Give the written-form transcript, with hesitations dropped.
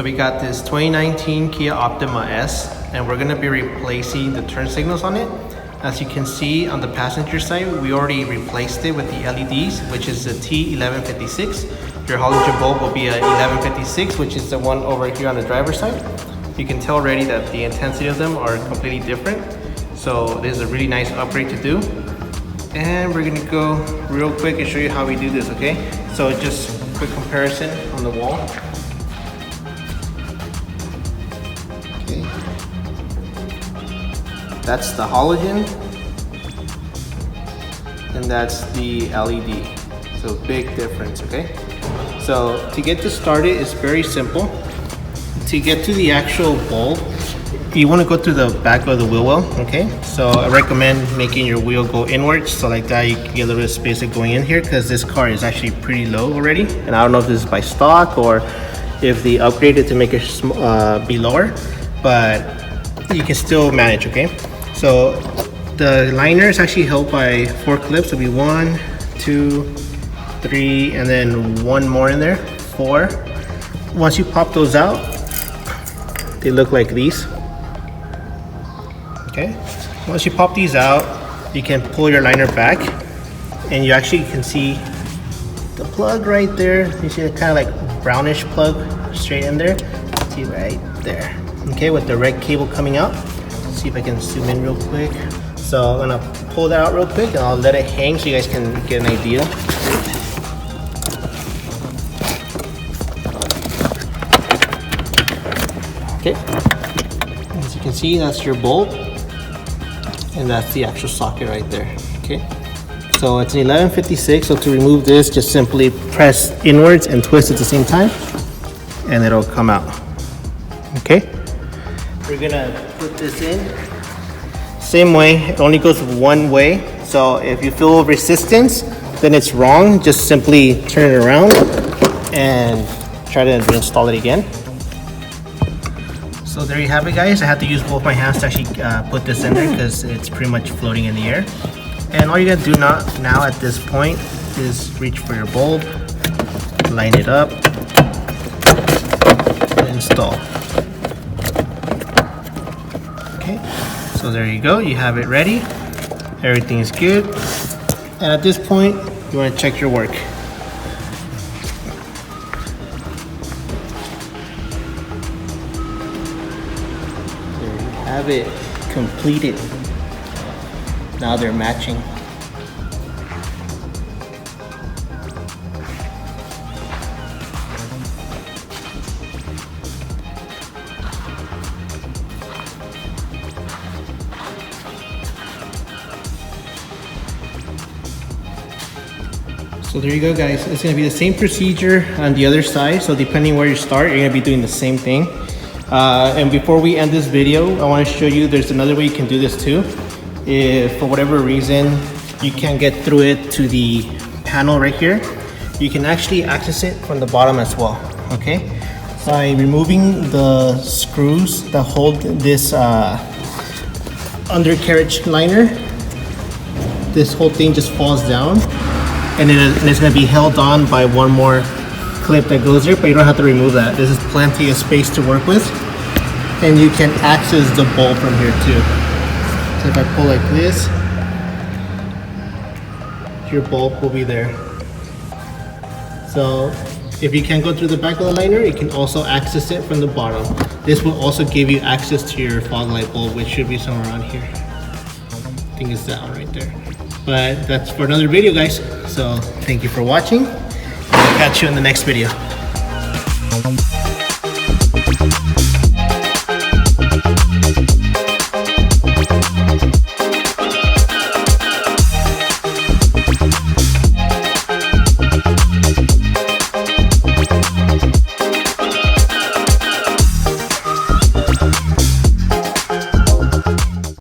So we got this 2019 Kia Optima S, and we're gonna be replacing the turn signals on it. As you can see on the passenger side, we already replaced it with the LEDs, which is the T1156. Your halogen bulb will be a 1156, which is the one over here on the driver's side. You can tell already that the intensity of them are completely different. So this is a really nice upgrade to do. And we're gonna go real quick and show you how we do this, okay? So just quick comparison on the wall. Okay. That's the halogen, and that's the LED. So big difference, okay? So to get this started, it's very simple. To get to the actual bulb, you want to go to the back of the wheel well, okay? So I recommend making your wheel go inwards, so like that you can get a little bit of space going in here, because this car is actually pretty low already. And I don't know if this is by stock or if they upgraded to make it be lower, but you can still manage, okay? So the liner is actually held by 4 clips. It'll be 1, 2, 3, and then 1 more in there, 4. Once you pop those out, they look like these. Okay, once you pop these out, you can pull your liner back, and you actually can see the plug right there. You see the kind of like brownish plug straight in there. See right there. Okay, with the red cable coming out. Let's see if I can zoom in real quick. So I'm gonna pull that out real quick, and I'll let it hang so you guys can get an idea. Okay, as you can see, that's your bulb, and that's the actual socket right there. Okay, so it's an 1156. So to remove this, just simply press inwards and twist at the same time, and it'll come out. Okay, we're gonna put this in same way. It only goes one way, so if you feel resistance, then it's wrong. Just simply turn it around and try to reinstall it again. So there you have it, guys. I had to use both my hands to actually put this in there because it's pretty much floating in the air. And all you gotta do now at this point is reach for your bulb, line it up, and install. Okay, so there you go. You have it ready. Everything is good. And at this point, you wanna check your work. Have it completed. Now they're matching. So there you go, guys. It's gonna be the same procedure on the other side. So depending where you start, you're gonna be doing the same thing. And before we end this video, I want to show you there's another way you can do this too. If for whatever reason you can't get through it to the panel right here, you can actually access it from the bottom as well. Okay, by removing the screws that hold this undercarriage liner, this whole thing just falls down, and it's going to be held on by one more clip that goes there, but you don't have to remove that. This is plenty of space to work with, and you can access the bulb from here too. So if I pull like this, your bulb will be there. So if you can't go through the back of the liner, you can also access it from the bottom. This will also give you access to your fog light bulb, which should be somewhere around here. I think it's that one right there. But that's for another video, guys. So thank you for watching. I'll catch you in the next video.